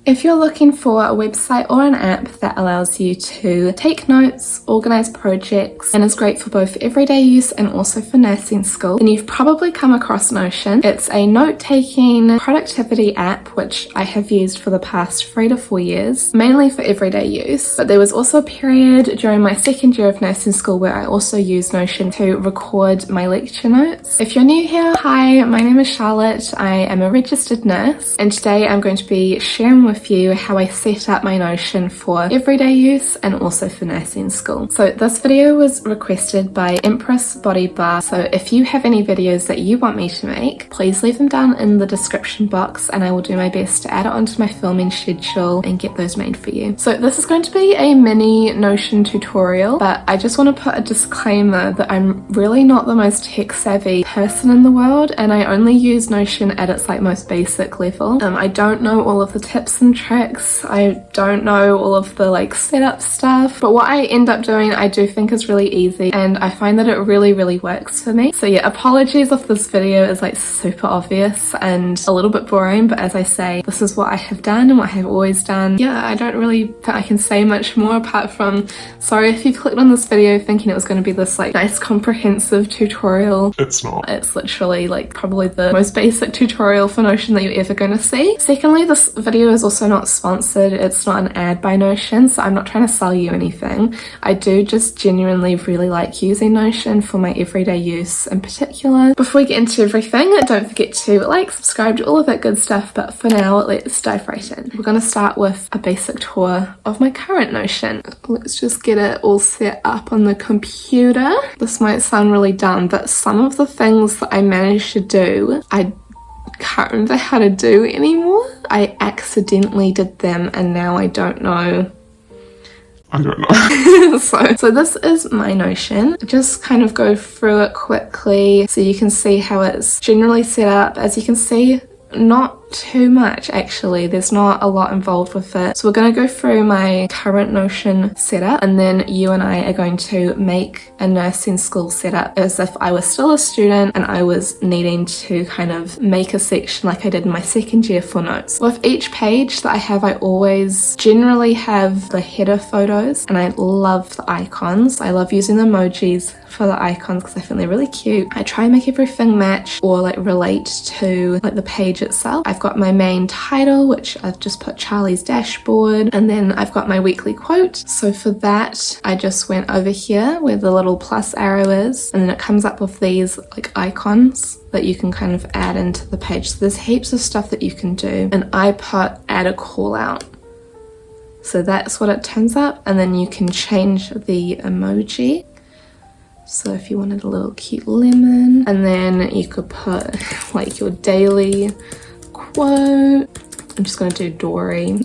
If you're looking for a website or an app that allows you to take notes, organize projects, and is great for both everyday use and also for nursing school, then you've probably come across Notion. It's a note-taking productivity app which I have used for the past 3 to 4 years, mainly for everyday use. But there was also a period during my second year of nursing school where I also used Notion to record my lecture notes. If you're new here, hi, my name is Charlotte. I am a registered nurse, and today I'm going to be sharing with you how I set up my Notion for everyday use and also for nursing school. So this video was requested by Empress Body Bar, so if you have any videos that you want me to make, please leave them down in the description box and I will do my best to add it onto my filming schedule and get those made for you. So this is going to be a mini Notion tutorial, but I just want to put a disclaimer that I'm really not the most tech savvy person in the world, and I only use Notion at its most basic level. I don't know all of the tips and tricks. I don't know all of the setup stuff, but what I end up doing I do think is really easy, and I find that it really works for me. So yeah, apologies if this video is super obvious and a little bit boring, but as I say, this is what I have done and what I have always done. Yeah, I don't really think I can say much more apart from sorry if you've clicked on this video thinking it was going to be this nice comprehensive tutorial. It's not. It's literally probably the most basic tutorial for Notion that you're ever going to see. Secondly, this video is also not sponsored. It's not an ad by Notion, so I'm not trying to sell you anything. I do just genuinely really like using Notion for my everyday use in particular. Before we get into everything, don't forget to subscribe, to all of that good stuff, but for now, let's dive right in. We're going to start with a basic tour of my current Notion. Let's just get it all set up on the computer. This might sound really dumb, but some of the things that I managed to do, I can't remember how to do anymore. I accidentally did them and now I don't know. So this is my Notion. Just kind of go through it quickly so you can see how it's generally set up. As you can see, not too much actually, there's not a lot involved with it. So we're going to go through my current Notion setup, and then you and I are going to make a nursing school setup as if I was still a student and I was needing to kind of make a section like I did in my second year for notes. With each page that I have, I always generally have the header photos, and I love the icons. I love using the emojis for the icons because I think they're really cute. I try and make everything match or relate to the page itself. I've got my main title, which I've just put Charlie's dashboard, and then I've got my weekly quote. So for that, I just went over here where the little plus arrow is, and then it comes up with these icons that you can kind of add into the page. So there's heaps of stuff that you can do, and I put add a call out. So that's what it turns up, and then you can change the emoji. So if you wanted a little cute lemon, and then you could put your daily quote. I'm just going to do Dory.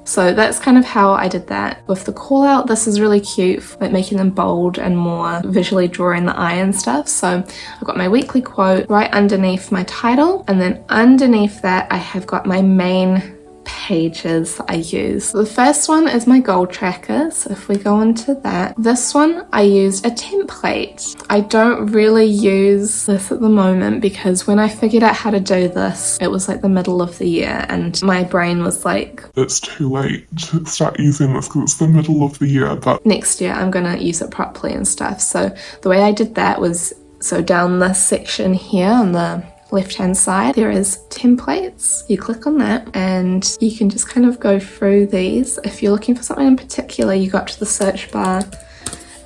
So that's kind of how I did that. With the call out, this is really cute, making them bold and more visually drawing the eye and stuff. So I've got my weekly quote right underneath my title, and then underneath that I have got my main pages I use. The first one is my goal tracker, so if we go into that, this one I used a template. I don't really use this at the moment because when I figured out how to do this, it was the middle of the year and my brain was it's too late to start using this because it's the middle of the year, but next year I'm gonna use it properly and stuff. So the way I did that was, so down this section here on the left hand side there is templates. You click on that and you can just kind of go through these. If you're looking for something in particular, you go up to the search bar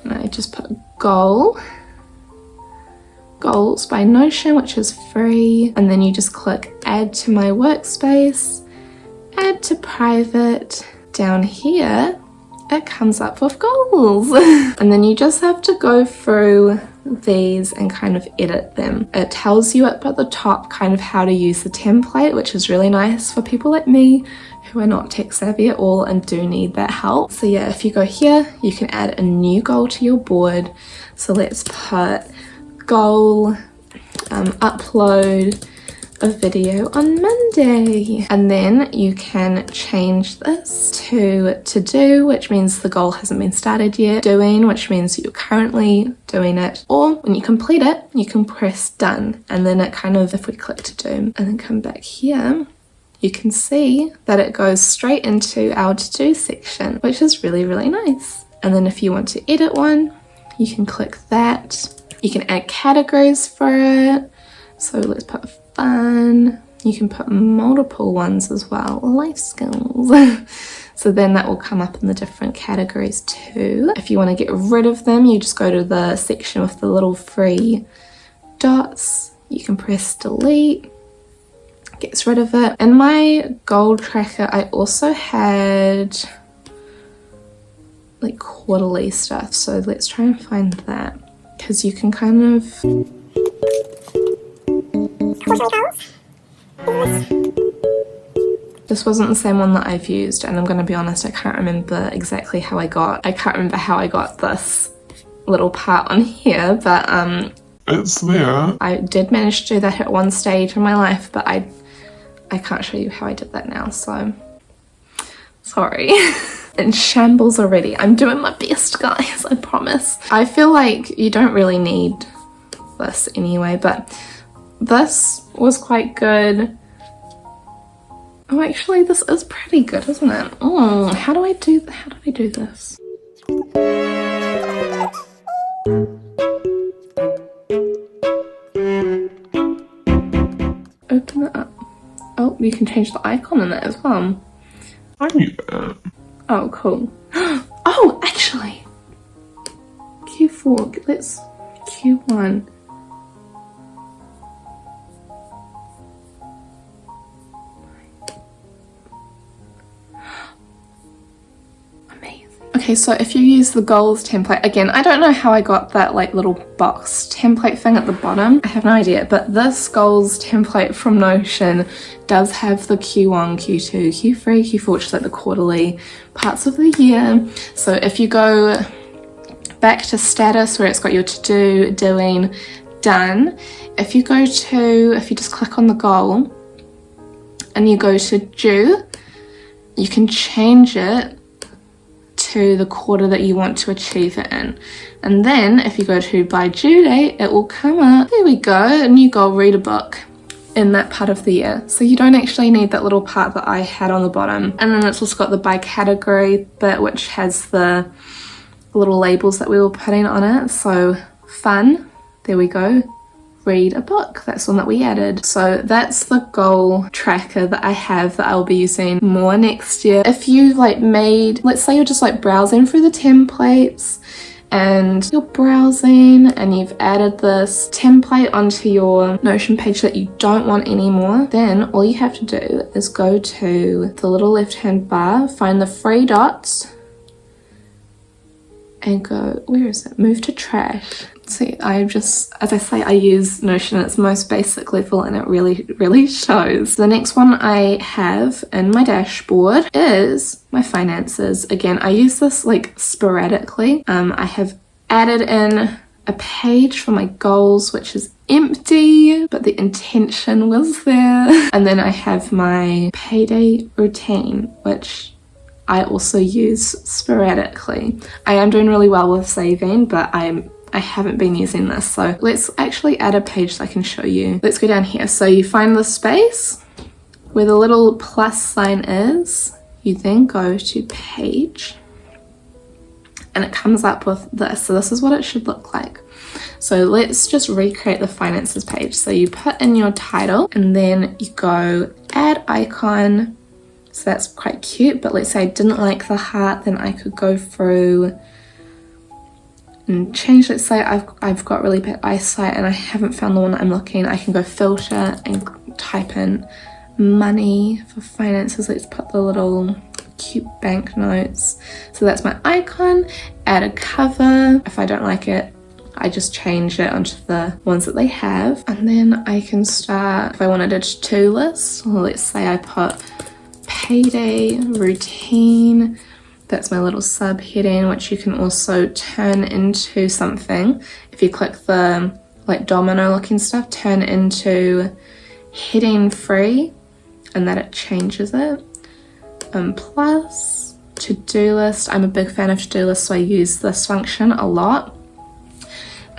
and I just put goals by Notion, which is free, and then you just click add to my workspace, add to private. Down here it comes up with goals and then you just have to go through these and kind of edit them. It tells you up at the top kind of how to use the template, which is really nice for people like me who are not tech savvy at all and do need that help. So yeah, if you go here, you can add a new goal to your board. So let's put goal, upload a video on Monday, and then you can change this to do, which means the goal hasn't been started yet, doing, which means you're currently doing it, or when you complete it you can press done, and then it kind of, if we click to do and then come back here, you can see that it goes straight into our to-do section, which is really, really nice. And then if you want to edit one, you can click that. You can add categories for it. So let's put fun. You can put multiple ones as well, life skills. So then that will come up in the different categories too. If you want to get rid of them, you just go to the section with the little three dots. You can press delete, gets rid of it. In my goal tracker, I also had like quarterly stuff. So let's try and find that, because you can kind of... This wasn't the same one that I've used, and I'm going to be honest, I can't remember exactly how I can't remember how I got this little part on here, but it's there. I did manage to do that at one stage in my life, but I can't show you how I did that now, so sorry. In shambles already. I'm doing my best, guys, I promise. I feel like you don't really need this anyway, but this was quite good. Oh, actually, this is pretty good, isn't it? Oh, how do I do this? Open it up. Oh, you can change the icon in it as well. I need that. Oh, cool. Oh, actually, Q4. Let's Q1. Okay, so if you use the goals template, again, I don't know how I got that like little box template thing at the bottom. I have no idea, but this goals template from Notion does have the Q1, Q2, Q3, Q4, which is like the quarterly parts of the year. So if you go back to status where it's got your to do, doing, done, if you just click on the goal and you go to due, you can change it to the quarter that you want to achieve it in. And then if you go to by due date, it will come up. There we go, a new goal, read a book in that part of the year. So you don't actually need that little part that I had on the bottom. And then it's also got the by category bit, which has the little labels that we were putting on it. So fun, there we go. Read a book, that's one that we added. So that's the goal tracker that I have that I'll be using more next year. If you let's say you're just browsing through the templates and you're browsing and you've added this template onto your Notion page that you don't want anymore, then all you have to do is go to the little left hand bar, find the three dots and go, where is it? Move to trash. See, as I say, I use Notion at its most basic level and it really, really shows. The next one I have in my dashboard is my finances. Again, I use this sporadically. I have added in a page for my goals, which is empty, but the intention was there. And then I have my payday routine, which I also use sporadically. I am doing really well with saving, but I haven't been using this. So let's actually add a page so I can show you. Let's go down here. So you find the space where the little plus sign is. You then go to page and it comes up with this. So this is what it should look like. So let's just recreate the finances page. So you put in your title and then you go add icon. So that's quite cute, but let's say I didn't like the heart, then I could go through and change. Let's say I've got really bad eyesight and I haven't found the one that I'm looking. I can go filter and type in money for finances. Let's put the little cute banknotes. So that's my icon. Add a cover. If I don't like it, I just change it onto the ones that they have. And then I can start, if I wanted a to-do list, well, let's say I put payday routine. That's my little subheading, which you can also turn into something. If you click the domino looking stuff, turn into heading 3 and that it changes it. Plus to-do list. I'm a big fan of to-do lists, so I use this function a lot.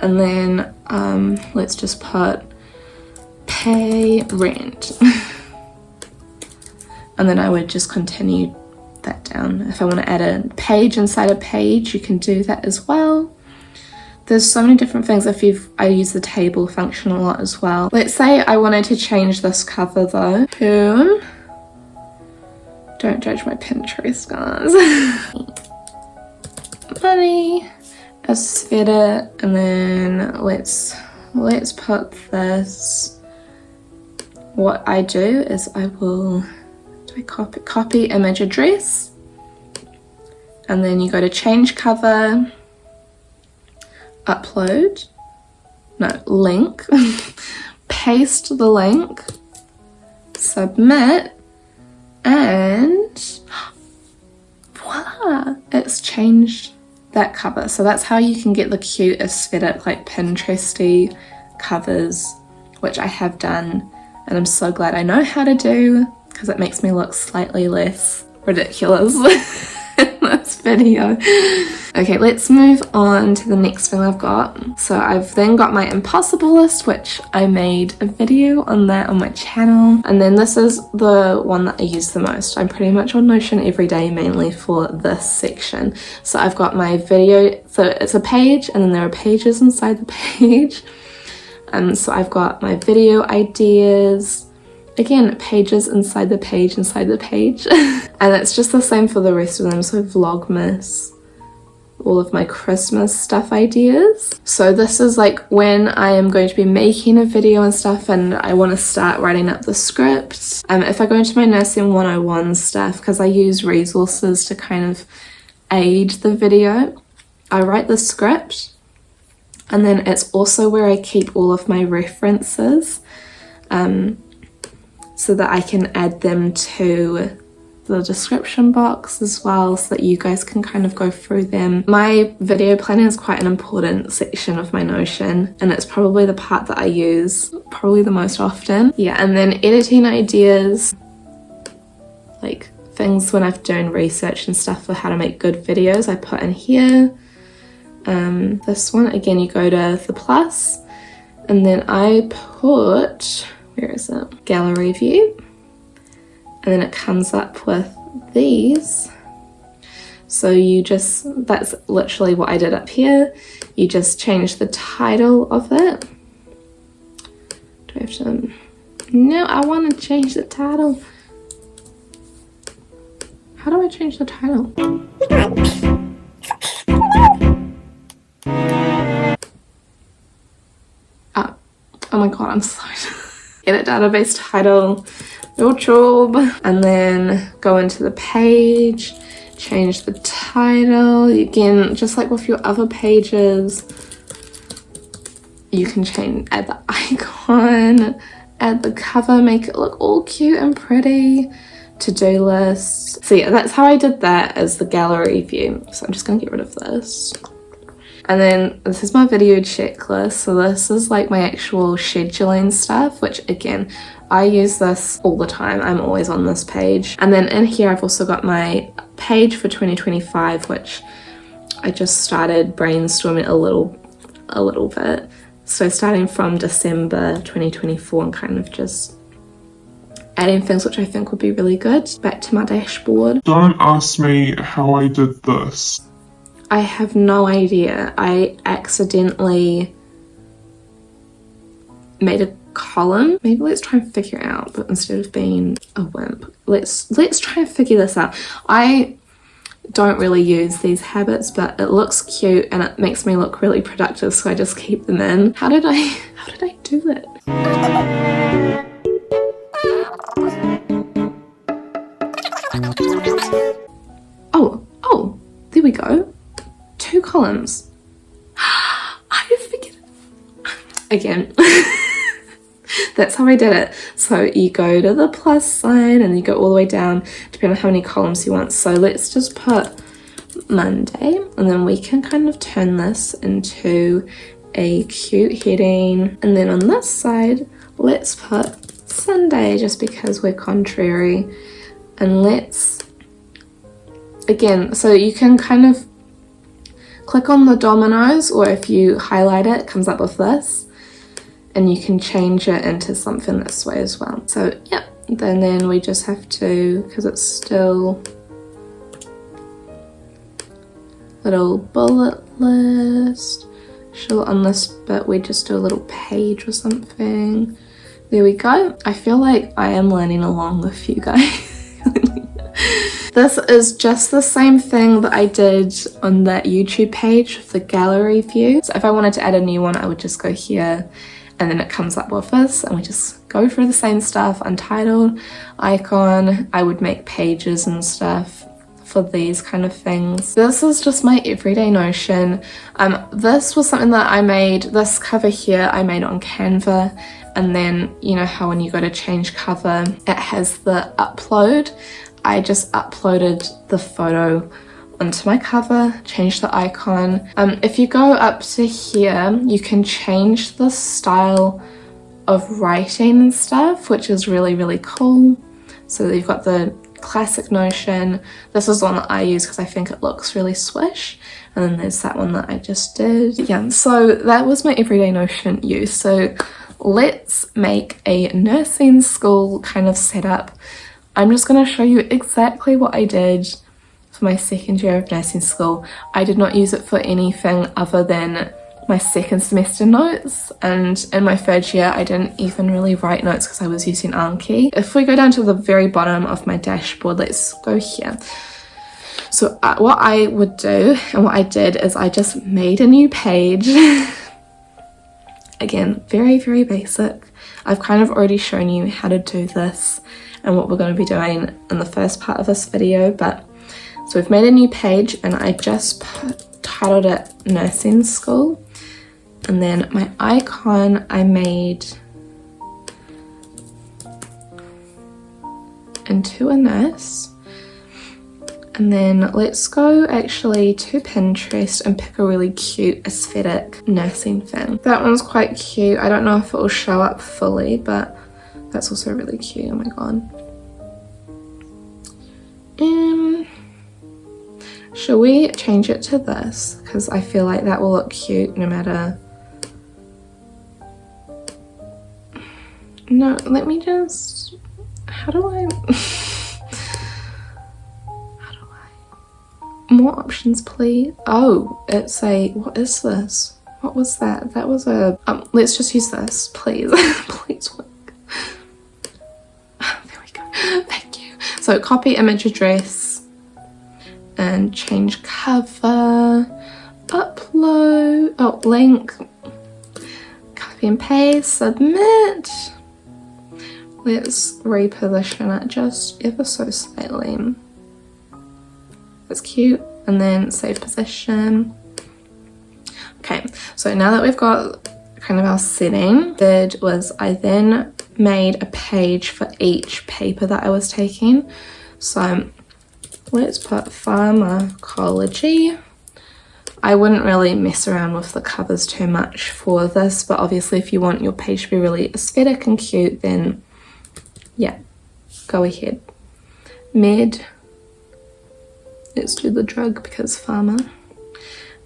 And then let's just put pay rent. and then I would just continue that down. If I want to add a page inside a page, you can do that as well. There's so many different things. I use the table function a lot as well. Let's say I wanted to change this cover though to, don't judge my Pinterest, guys. Money, a sweater, and then let's put this. What I do is I will copy image address, and then you go to change cover, upload, no, link, paste the link, submit, and voila, it's changed that cover. So that's how you can get the cute aesthetic, like Pinteresty covers, which I have done, and I'm so glad I know how to do, because it makes me look slightly less ridiculous in this video. Okay, let's move on to the next thing I've got. So I've then got my impossible list, which I made a video on that on my channel. And then this is the one that I use the most. I'm pretty much on Notion every day, mainly for this section. So I've got my video, so it's a page, and then there are pages inside the page. So I've got my video ideas, again, pages inside the page inside the page. And it's just the same for the rest of them. So Vlogmas, all of my Christmas stuff ideas. So this is like when I am going to be making a video and stuff, and I want to start writing up the script. If I go into my nursing 101 stuff, because I use resources to kind of aid the video, I write the script, and then it's also where I keep all of my references, so that I can add them to the description box as well, so that you guys can kind of go through them. My video planning is quite an important section of my Notion, and it's probably the part that I use probably the most often. Yeah, and then editing ideas, like things when I've done research and stuff for how to make good videos, I put in here. This one, again, you go to the plus, and then I put, where is it? Gallery view. And then it comes up with these. So you just, that's literally what I did up here. You just change the title of it. Do I have to, no, I want to change the title. How do I change the title? Oh my god, I'm sorry. Edit database title, YouTube, and then go into the page, change the title. Again, just like with your other pages, you can change, add the icon, add the cover, make it look all cute and pretty. To-do list. So yeah, that's how I did that as the gallery view. So I'm just gonna get rid of this. And then this is my video checklist. So this is like my actual scheduling stuff, which again, I use this all the time. I'm always on this page. And then in here, I've also got my page for 2025, which I just started brainstorming a little bit. So starting from December 2024 and kind of just adding things which I think would be really good back to my dashboard. Don't ask me how I did this. I have no idea. I accidentally made a column. Maybe let's try and figure it out, but instead of being a wimp, let's try and figure this out. I don't really use these habits, but it looks cute and it makes me look really productive, so I just keep them in. How did I do it? Oh, there we go. 2 columns. I figured it. Again, that's how I did it. So you go to the plus sign and you go all the way down, depending on how many columns you want. So let's just put Monday, and then we can kind of turn this into a cute heading. And then on this side, let's put Sunday, just because we're contrary. And let's, again, so you can kind of click on the dominoes, or if you highlight it, it comes up with this, and you can change it into something this way as well. So yeah, and then we just have to, because it's still little bullet list. Sure, on this bit we just do a little page or something. There we go. I feel like I am learning along with you guys. This is just the same thing that I did on that YouTube page, the gallery view. So if I wanted to add a new one, I would just go here and then it comes up with this and we just go through the same stuff, untitled, icon. I would make pages and stuff for these kind of things. This is just my everyday Notion. This was something that I made, this cover here I made on Canva, and then you know how when you go to change cover it has the upload. I just uploaded the photo onto my cover, changed the icon. If you go up to here, you can change the style of writing and stuff, which is really, really cool. So you've got the classic Notion. This is one that I use because I think it looks really swish. And then there's that one that I just did. Yeah, so that was my everyday Notion use. So let's make a nursing school kind of setup. I'm just going to show you exactly what I did for my second year of nursing school. I did not use it for anything other than my second semester notes, and in my third year I didn't even really write notes because I was using Anki. If we go down to the very bottom of my dashboard, let's go here. So what I would do and what I did is I just made a new page. Again, very, very basic. I've kind of already shown you how to do this and what we're going to be doing in the first part of this video, but so we've made a new page and I just titled it Nursing School, and then my icon I made into a nurse. And then let's go actually to Pinterest and pick a really cute aesthetic nursing thing. That one's quite cute. I don't know if it will show up fully, but that's also really cute. Oh my god. Should we change it to this? Because I feel like that will look cute no matter. No, let me just. How do I? More options, please. Oh, it's a. What is this? What was that? That was a. Let's just use this, please. Please work. There we go. Thank you. So copy image address and change cover, upload, oh, link, copy and paste, submit. Let's reposition it just ever so slightly. That's cute. And then save position. Okay, so now that we've got kind of our setting, did was I then made a page for each paper that I was taking. So let's put pharmacology. I wouldn't really mess around with the covers too much for this, but obviously if you want your page to be really aesthetic and cute, then yeah, go ahead. Med. Let's do the drug because pharma.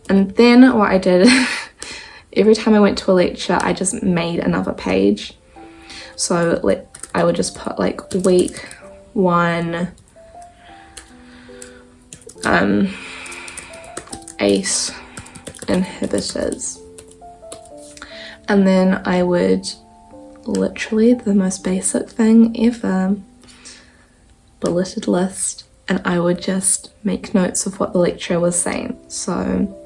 And then what I did, every time I went to a lecture, I just made another page. So I would just put like week 1, ACE inhibitors. And then I would literally, the most basic thing ever, bulleted list, and I would just make notes of what the lecturer was saying. So,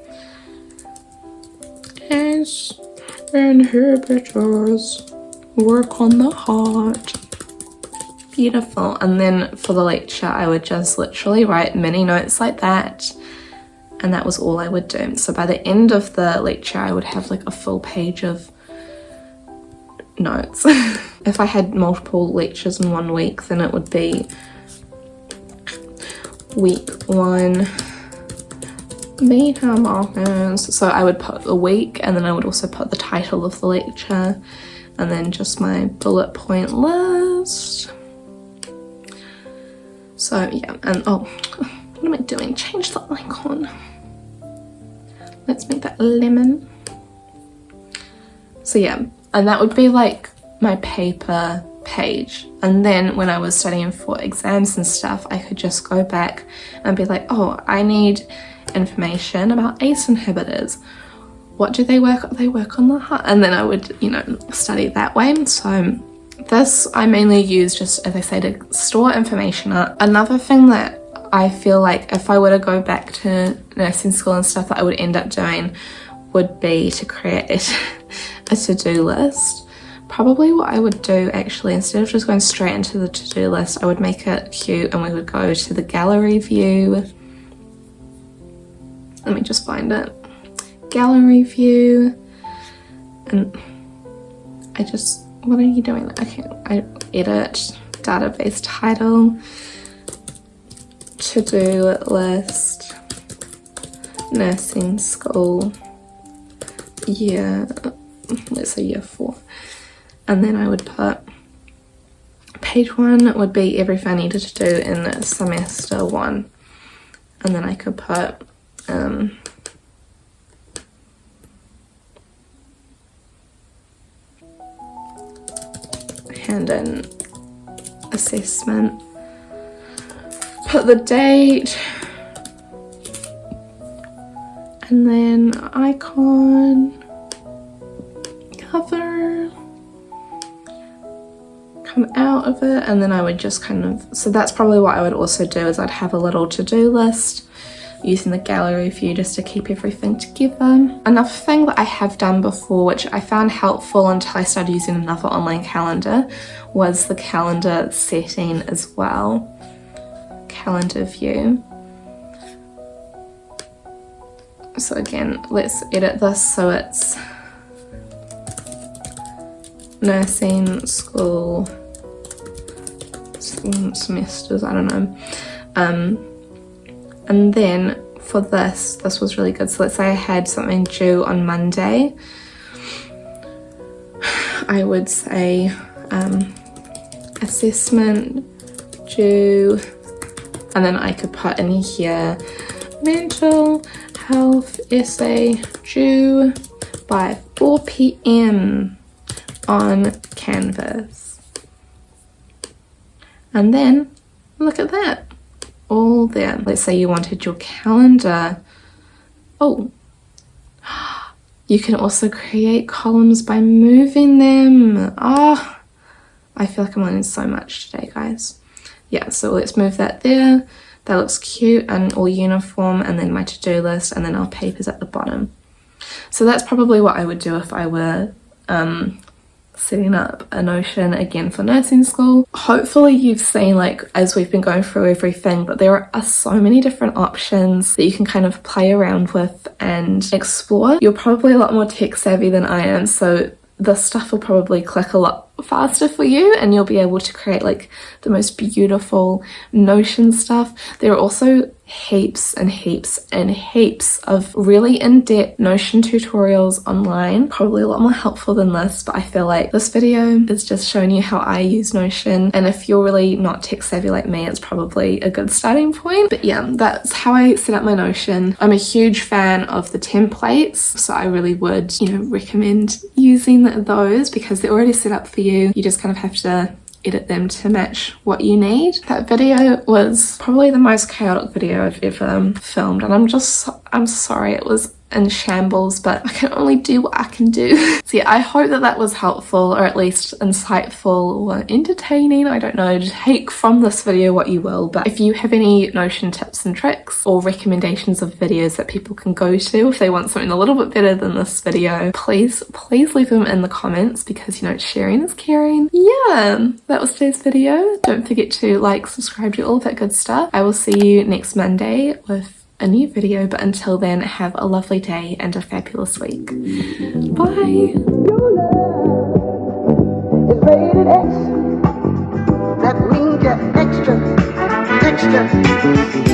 ACE inhibitors work on the heart. Beautiful. And then for the lecture, I would just literally write mini notes like that, and that was all I would do. So by the end of the lecture, I would have like a full page of notes. If I had multiple lectures in 1 week, then it would be week 1 beta markers. So I would put the week, and then I would also put the title of the lecture, and then just my bullet point list. So yeah, and oh, what am I doing? Change the icon. Let's make that lemon. So yeah, and that would be like my paper page, and then when I was studying for exams and stuff, I could just go back and be like, oh, I need information about ACE inhibitors. What do they work on? They work on the heart. And then I would, you know, study that way. So this I mainly use just, as I say, to store information up. Another thing that I feel like if I were to go back to nursing school and stuff that I would end up doing would be to create a to-do list. Probably what I would do actually, instead of just going straight into the to-do list, I would make it cute and we would go to the gallery view. Let me just find it. Gallery view. And I just, what are you doing? Okay, I edit, database title, to-do list, nursing school, year, let's say year 4. And then I would put page 1 would be everything I needed to do in semester 1. And then I could put hand in assessment, put the date, and then icon, cover, come out of it, and then I would just kind of, so that's probably what I would also do, is I'd have a little to-do list using the gallery view just to keep everything together. Another thing that I have done before, which I found helpful until I started using another online calendar, was the calendar setting as well. Calendar view. So again, let's edit this so it's nursing school semesters, I don't know. And then for this was really good. So let's say I had something due on Monday. I would say assessment due, and then I could put in here mental health essay due by 4 p.m. on Canvas. And then look at that, all there. Let's say you wanted your calendar. Oh, you can also create columns by moving them. Ah, I feel like I'm learning so much today, guys. Yeah, so let's move that there. That looks cute and all uniform, and then my to-do list, and then our papers at the bottom. So that's probably what I would do if I were setting up a Notion again for nursing school. Hopefully you've seen, like, as we've been going through everything, that there are so many different options that you can kind of play around with and explore. You're probably a lot more tech savvy than I am, so this stuff will probably click a lot faster for you and you'll be able to create like the most beautiful Notion stuff. There are also heaps and heaps and heaps of really in-depth Notion tutorials online, probably a lot more helpful than this, but I feel like this video is just showing you how I use Notion, and if you're really not tech savvy like me, it's probably a good starting point. But yeah, that's how I set up my Notion. I'm a huge fan of the templates, so I really would, you know, recommend using those because they're already set up for you. You just kind of have to edit them to match what you need. That video was probably the most chaotic video I've ever filmed, and I'm sorry it was in shambles, but I can only do what I can do. So yeah, I hope that that was helpful, or at least insightful or entertaining. I don't know, take from this video what you will, but if you have any Notion tips and tricks or recommendations of videos that people can go to if they want something a little bit better than this video, please leave them in the comments, because, you know, sharing is caring. Yeah, that was today's video. Don't forget to like, subscribe, do all of that good stuff. I will see you next Monday with a new video, but until then, have a lovely day and a fabulous week. Bye. It's rated X. That means you're extra, extra.